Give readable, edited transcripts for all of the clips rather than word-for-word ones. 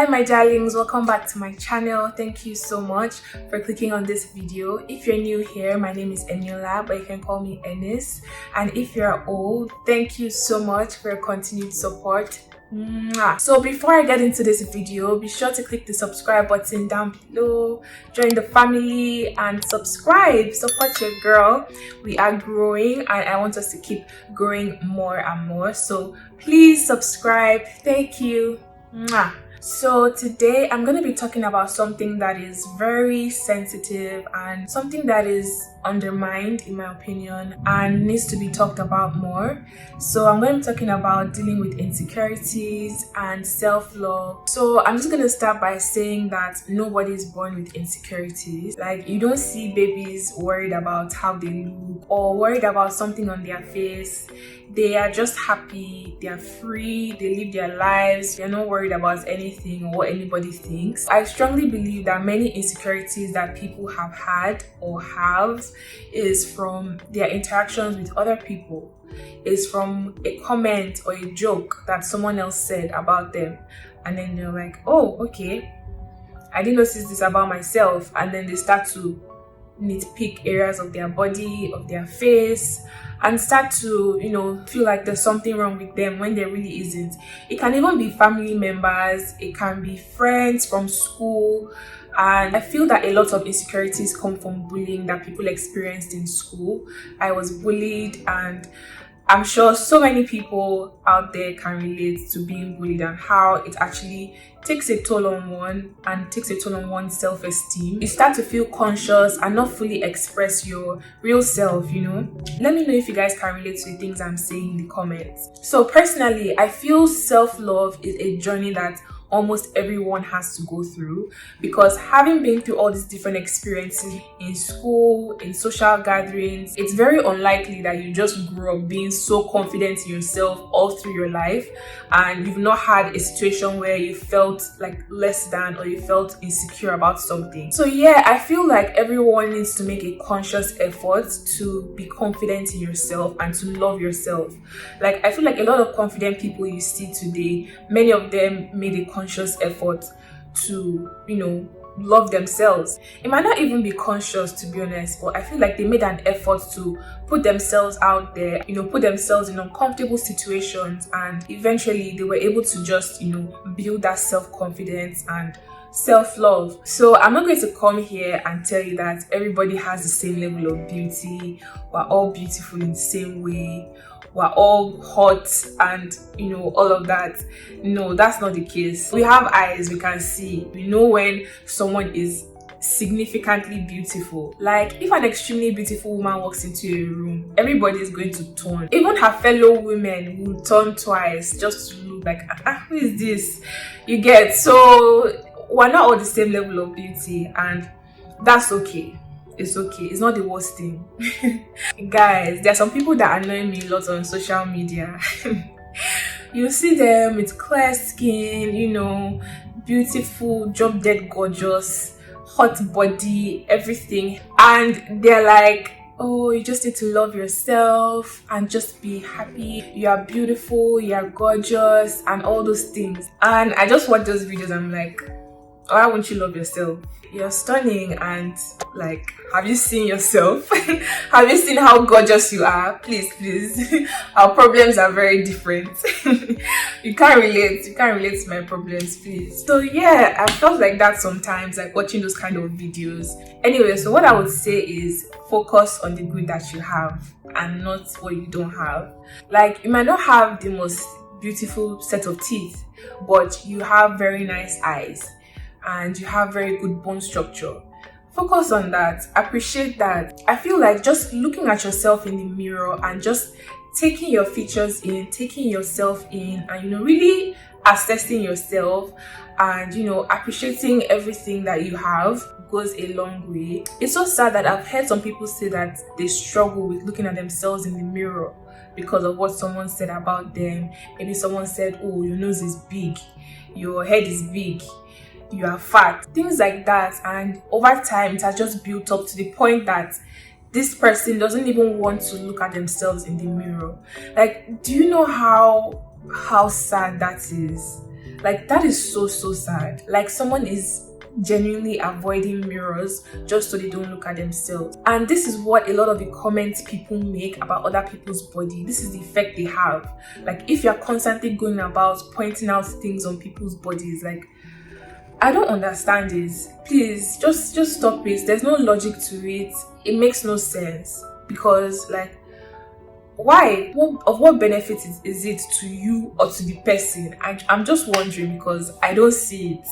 Hi my darlings, welcome back to my channel. Thank you so much for clicking on this video. If you're new here, my name is Eniola, but you can call me Ennis. And if you're old, thank you so much for your continued support. Mwah. So before I get into this video, be sure to click the subscribe button down below, join the family and subscribe. Support your girl. We are growing and I want us to keep growing more and more. So please subscribe. Thank you. Mwah. So today I'm going to be talking about something that is very sensitive and something that is undermined in my opinion and needs to be talked about more. So I'm going to be talking about dealing with insecurities and self-love. So I'm just going to start by saying that nobody is born with insecurities. Like, you don't see babies worried about how they look or worried about something on their face. They are just happy, they are free, they live their lives, they're not worried about anything or what anybody thinks. I strongly believe that many insecurities that people have had or have is from their interactions with other people, is from a comment or a joke that someone else said about them, and then they're like, oh, okay, I didn't notice this about myself, and then they start to nitpick areas of their body, of their face, and start to, feel like there's something wrong with them when there really isn't. It can even be family members, it can be friends from school, and I feel that a lot of insecurities come from bullying that people experienced in school. I was bullied, and I'm sure so many people out there can relate to being bullied and how it actually takes a toll on one and takes a toll on one's self-esteem. You start to feel conscious and not fully express your real self, Let me know if you guys can relate to the things I'm saying in the comments. So personally, I feel self-love is a journey that almost everyone has to go through, because having been through all these different experiences in school, in social gatherings, it's very unlikely that you just grew up being so confident in yourself all through your life and you've not had a situation where you felt like less than or you felt insecure about something. So yeah, I feel like everyone needs to make a conscious effort to be confident in yourself and to love yourself. Like, I feel like a lot of confident people you see today, many of them made a conscious effort to, love themselves. It might not even be conscious, to be honest, but I feel like they made an effort to put themselves out there, put themselves in uncomfortable situations, and eventually they were able to just, build that self-confidence and self-love. So I'm not going to come here and tell you that everybody has the same level of beauty, we're all beautiful in the same way, we're all hot and all of that. No, that's not the case. We have eyes, we can see, we know when someone is significantly beautiful. Like, if an extremely beautiful woman walks into a room, everybody is going to turn. Even her fellow women will turn twice just to look like, who is this? You get? So we're not all the same level of beauty, and that's okay. It's okay. It's not the worst thing. Guys, there are some people that annoy me a lot on social media. You see them with clear skin, beautiful, drop dead gorgeous, hot body, everything. And they're like, oh, you just need to love yourself and just be happy. You are beautiful, you are gorgeous, and all those things. And I just watch those videos, I'm like, why won't you love yourself? You're stunning, and like, have you seen yourself? Have you seen how gorgeous you are? Please. Our problems are very different. You can't relate to my problems, please. So yeah, I felt like that sometimes, like watching those kind of videos. Anyway, so what I would say is focus on the good that you have and not what you don't have. Like, you might not have the most beautiful set of teeth, but you have very nice eyes and you have very good bone structure. Focus on that, appreciate that. I feel like just looking at yourself in the mirror and just taking your features in, taking yourself in, and really assessing yourself and appreciating everything that you have goes a long way. It's so sad that I've heard some people say that they struggle with looking at themselves in the mirror because of what someone said about them. Maybe someone said, oh, your nose is big, your head is big, you are fat, things like that. And over time it has just built up to the point that this person doesn't even want to look at themselves in the mirror. Like, do you know how sad that is? Like, that is so sad. Like, someone is genuinely avoiding mirrors just so they don't look at themselves. And this is what a lot of the comments people make about other people's body. This is the effect they have. Like, if you're constantly going about pointing out things on people's bodies, like, I don't understand this. Please just stop it. There's no logic to it. It makes no sense. Because, like, why? What benefit is it to you or to the person? I'm just wondering, because I don't see it.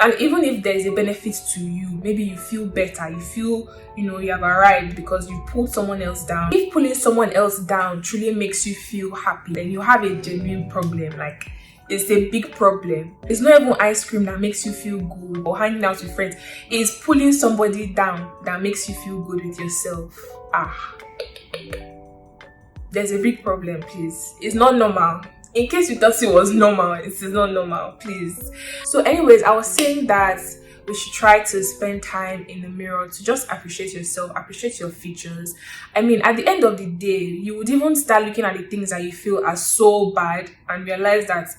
And even if there is a benefit to you, maybe you feel better, you feel, you have arrived because you pulled someone else down. If pulling someone else down truly makes you feel happy, then you have a genuine problem. Like, it's a big problem. It's not even ice cream that makes you feel good or hanging out with friends. It's pulling somebody down that makes you feel good with yourself. There's a big problem, please. It's not normal. In case you thought it was normal, it is not normal, please. So anyways, I was saying that we should try to spend time in the mirror to just appreciate yourself, appreciate your features. I mean, at the end of the day, you would even start looking at the things that you feel are so bad and realize that,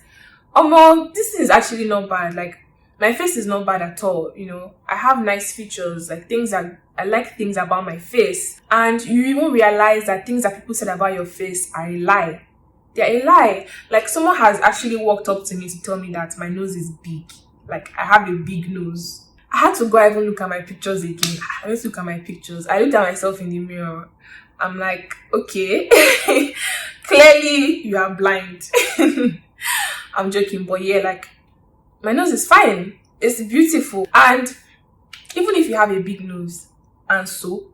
oh no, this is actually not bad. Like, my face is not bad at all. I have nice features, like things that I like things about my face. And you even realize that things that people said about your face are a lie. They're a lie. Like, someone has actually walked up to me to tell me that my nose is big. Like, I have a big nose. I had to go and even look at my pictures again. I went to look at my pictures. I looked at myself in the mirror. I'm like, okay, clearly you are blind. I'm joking, but yeah, like, my nose is fine. It's beautiful. And even if you have a big nose, and so,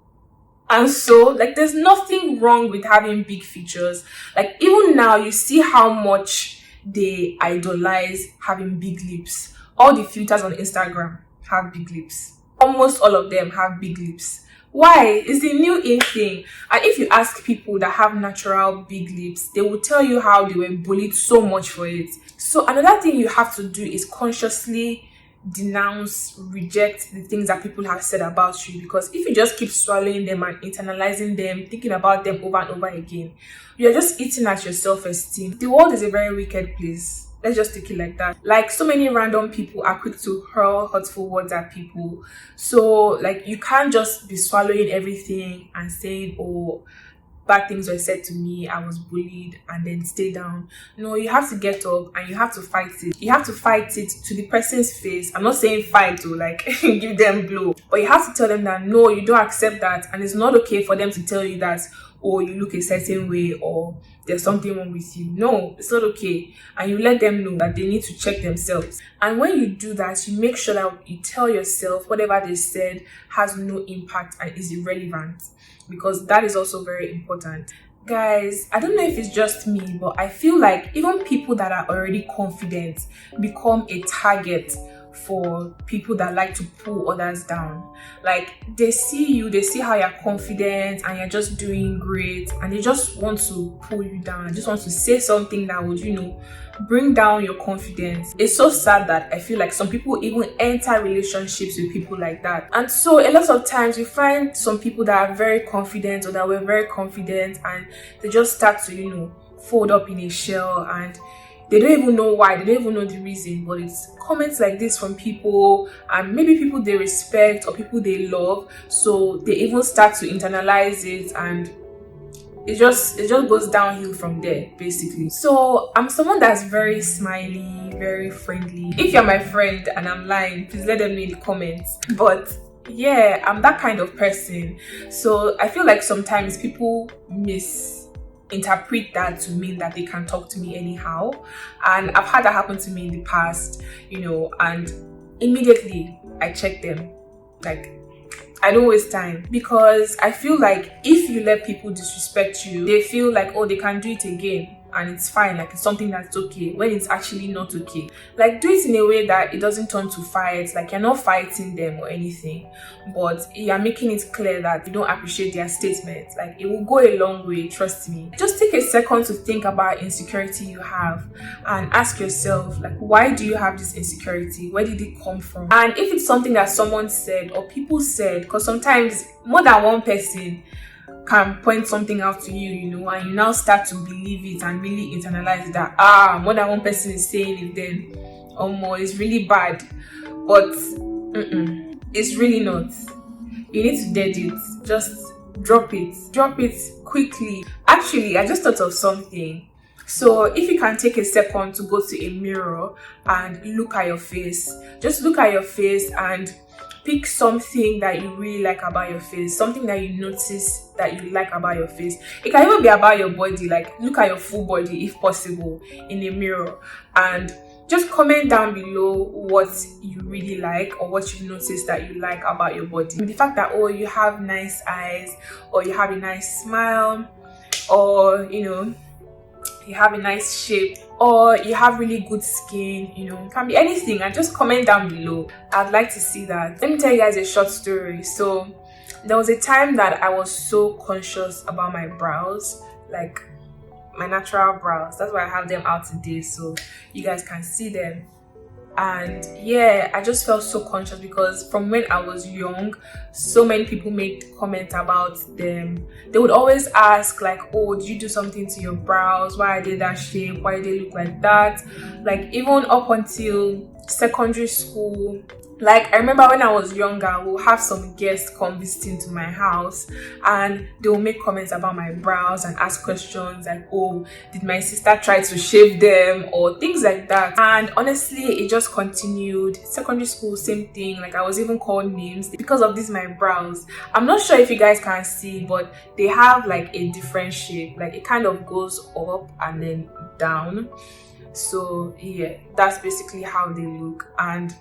like, there's nothing wrong with having big features. Like, even now, you see how much they idolize having big lips. All the filters on Instagram have big lips. Almost all of them have big lips. Why? It's the new in thing. And if you ask people that have natural big lips, they will tell you how they were bullied so much for it. So another thing you have to do is consciously denounce, reject the things that people have said about you, because if you just keep swallowing them and internalizing them, thinking about them over and over again, you're just eating at your self-esteem. The world is a very wicked place. Let's just take it like that. Like, so many random people are quick to hurl hurtful words at people. So, like, you can't just be swallowing everything and saying, oh, bad things were said to me, I was bullied, and then stay down. No, you have to get up and you have to fight it. You have to fight it to the person's face. I'm not saying fight to, like, give them blow, but you have to tell them that no, you don't accept that, and it's not okay for them to tell you that, oh, you look a certain way or there's something wrong with you. No, it's not okay. And you let them know that they need to check themselves. And when you do that, you make sure that you tell yourself whatever they said has no impact and is irrelevant, because that is also very important. Guys, I don't know if it's just me, but I feel like even people that are already confident become a target for people that like to pull others down. Like, they see you, they see how you're confident and you're just doing great, and they just want to pull you down. I just want to say something that would, bring down your confidence. It's so sad that I feel like some people even enter relationships with people like that. And so a lot of times we find some people that are very confident or that were very confident, and they just start to, fold up in a shell, and they don't even know why, they don't even know the reason, but it's comments like this from people, and maybe people they respect or people they love, so they even start to internalize it, and it just goes downhill from there, basically. So I'm someone that's very smiley, very friendly. If you're my friend and I'm lying, please let them know in the comments. But yeah, I'm that kind of person. So I feel like sometimes people misinterpret that to mean that they can talk to me anyhow, and I've had that happen to me in the past, and immediately I check them. Like, I don't waste time, because I feel like if you let people disrespect you, they feel like, oh, they can do it again and it's fine, like it's something that's okay, when it's actually not okay. Like, do it in a way that it doesn't turn to fight, like you're not fighting them or anything, but you're making it clear that you don't appreciate their statements. Like, it will go a long way, trust me. Just take a second to think about insecurity you have and ask yourself, like, why do you have this insecurity? Where did it come from? And if it's something that someone said or people said, because sometimes more than one person can point something out to you, and you now start to believe it and really internalize that, more than one person is saying it, then it's really bad, but it's really not. You need to dead it. Just drop it quickly. Actually, I just thought of something. So if you can take a second to go to a mirror and look at your face, just look at your face and pick something that you really like about your face, something that you notice that you like about your face. It can even be about your body, like look at your full body if possible in a mirror, and just comment down below what you really like or what you notice that you like about your body. The fact that, oh, you have nice eyes, or you have a nice smile, or you have a nice shape, or you have really good skin, it can be anything, and just comment down below. I'd like to see that. Let me tell you guys a short story. So there was a time that I was so conscious about my brows, like my natural brows. That's why I have them out today, so you guys can see them. And yeah, I just felt so conscious because from when I was young, so many people made comments about them. They would always ask like, oh, did you do something to your brows? Why are they that shape? Why do they look like that? Like even up until secondary school. Like I remember when I was younger, we'll have some guests come visiting to my house and they will make comments about my brows and ask questions like, oh, did my sister try to shave them, or things like that. And honestly, it just continued. Secondary school, same thing. Like I was even called names because of this my brows. I'm not sure if you guys can see, but they have like a different shape. Like it kind of goes up and then down. So yeah, that's basically how they look. And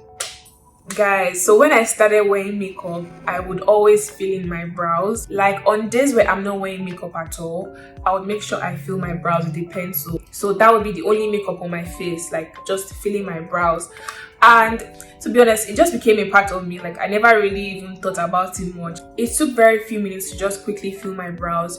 guys, so when I started wearing makeup, I would always fill in my brows. Like on days where I'm not wearing makeup at all, I would make sure I fill my brows with a pencil. So that would be the only makeup on my face, like just filling my brows. And to be honest, it just became a part of me. Like I never really even thought about it much. It took very few minutes to just quickly fill my brows,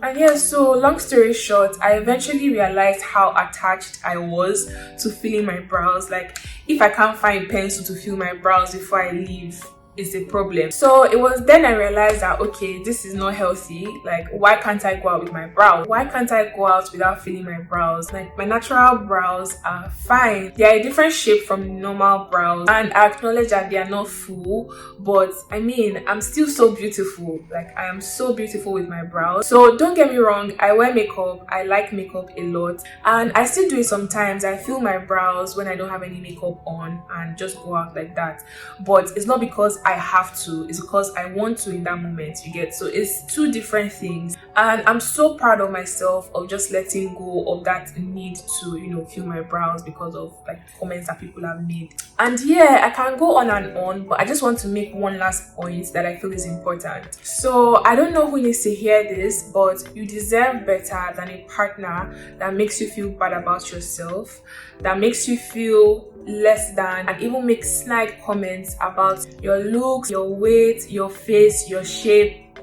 And yeah, so long story short, I eventually realized how attached I was to filling my brows. Like if I can't find a pencil to fill my brows before I leave, it's a problem. So it was then I realized that, okay, this is not healthy. Like why can't I go out with my brows? Why can't I go out without filling my brows? Like my natural brows are fine. They are a different shape from normal brows, and I acknowledge that they are not full, but I mean, I'm still so beautiful. Like I am so beautiful with my brows. So don't get me wrong, I wear makeup. I like makeup a lot, and I still do it sometimes. I fill my brows when I don't have any makeup on and just go out like that. But it's not because I have to, it's because I want to in that moment, you get. So it's two different things, and I'm so proud of myself of just letting go of that need to fill my brows because of like comments that people have made. And yeah, I can go on and on, but I just want to make one last point that I feel is important. So I don't know who needs to hear this, but you deserve better than a partner that makes you feel bad about yourself, that makes you feel less than, and even make snide comments about your looks, your weight, your face, your shape.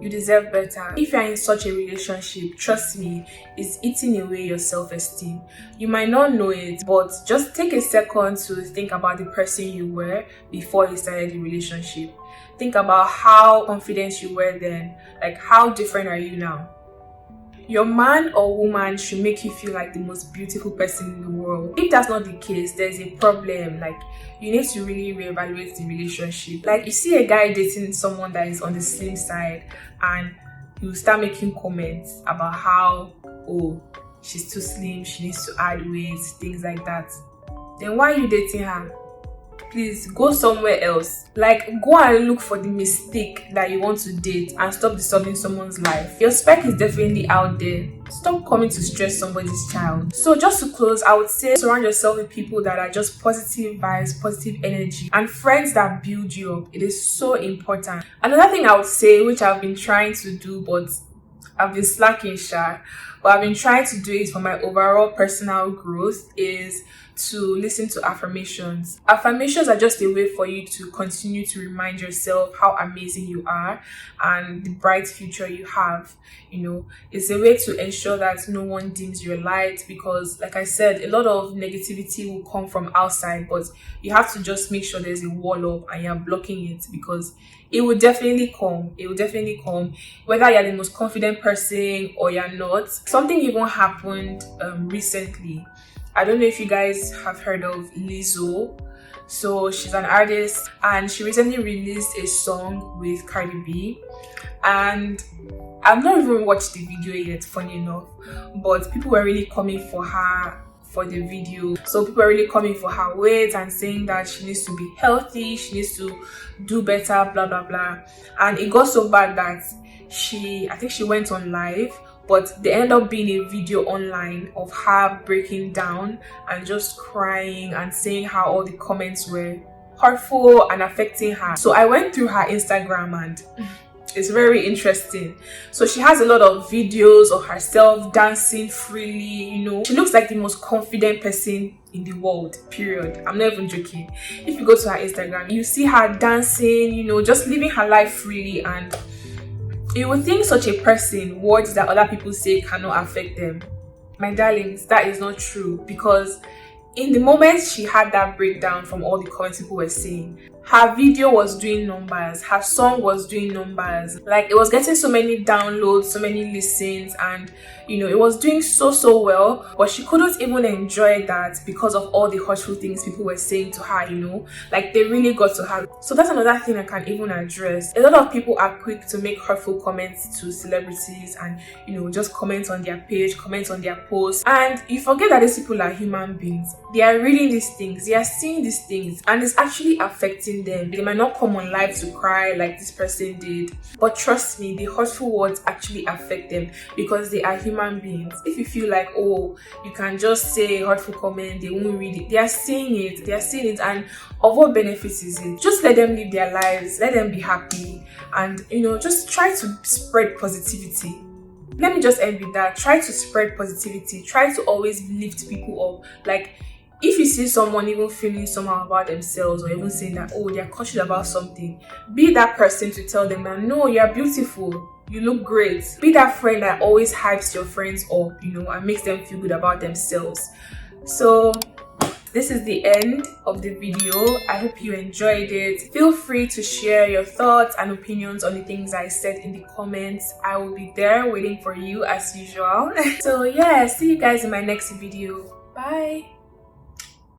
You deserve better. If you're in such a relationship, trust me, it's eating away your self-esteem. You might not know it, but just take a second to think about the person you were before you started the relationship. Think about how confident you were then. Like how different are you now? Your man or woman should make you feel like the most beautiful person in the world. If that's not the case, there's a problem. Like you need to really reevaluate the relationship. Like you see a guy dating someone that is on the slim side, and you start making comments about how, oh, she's too slim, she needs to add weight, things like that. Then why are you dating her? Please go somewhere else. Like go and look for the mistake that you want to date and stop disturbing someone's life. Your spec is definitely out there. Stop coming to stress somebody's child. So just to close, I would say surround yourself with people that are just positive vibes, positive energy, and friends that build you up. It is so important. Another thing I would say, which I've been trying to do, but I've been slacking, but I've been trying to do it for my overall personal growth, is to listen to affirmations. Affirmations are just a way for you to continue to remind yourself how amazing you are and the bright future you have. It's a way to ensure that no one dims your light, because like I said, a lot of negativity will come from outside, but you have to just make sure there's a wall up and you're blocking it, because it will definitely come. It will definitely come, whether you're the most confident person or you're not. Something even happened recently. I don't know if you guys have heard of Lizzo. So she's an artist and she recently released a song with Cardi B, and I've not even watched the video yet, funny enough, but people were really coming for her for the video. So people are really coming for her weight and saying that she needs to be healthy, she needs to do better, blah blah blah. And it got so bad that I think she went on live, but there ended up being a video online of her breaking down and just crying and saying how all the comments were hurtful and affecting her. So I went through her Instagram and it's very interesting. So she has a lot of videos of herself dancing freely, you know. She looks like the most confident person in the world, period. I'm not even joking. If you go to her Instagram, you see her dancing, you know, just living her life freely, and you would think such a person, words that other people say cannot affect them. My darlings, that is not true, because in the moment she had that breakdown from all the comments people were saying, her video was doing numbers, her song was doing numbers, like it was getting so many downloads, so many listens, and you know, it was doing so well, but she couldn't even enjoy that because of all the hurtful things people were saying to her, you know, like they really got to her. So that's another thing I can even address. A lot of people are quick to make hurtful comments to celebrities and, you know, just comment on their page, comment on their posts, and you forget that these people are human beings. They are reading these things, they are seeing these things, and it's actually affecting them. They might not come on live to cry like this person did, but trust me, the hurtful words actually affect them because they are human beings. If you feel like, oh, you can just say a hurtful comment, they won't read it, they are seeing it, and of what benefits is it? Just let them live their lives, let them be happy, and you know, just try to spread positivity. Let me just end with that. Try to spread positivity, try to always lift people up. Like, if you see someone even feeling somehow about themselves, or even saying that, oh, they're cautious about something, be that person to tell them that, no, you're beautiful, you look great. Be that friend that always hypes your friends up, you know, and makes them feel good about themselves. So this is the end of the video. I hope you enjoyed it. Feel free to share your thoughts and opinions on the things I said in the comments. I will be there waiting for you as usual. So yeah, see you guys in my next video. Bye.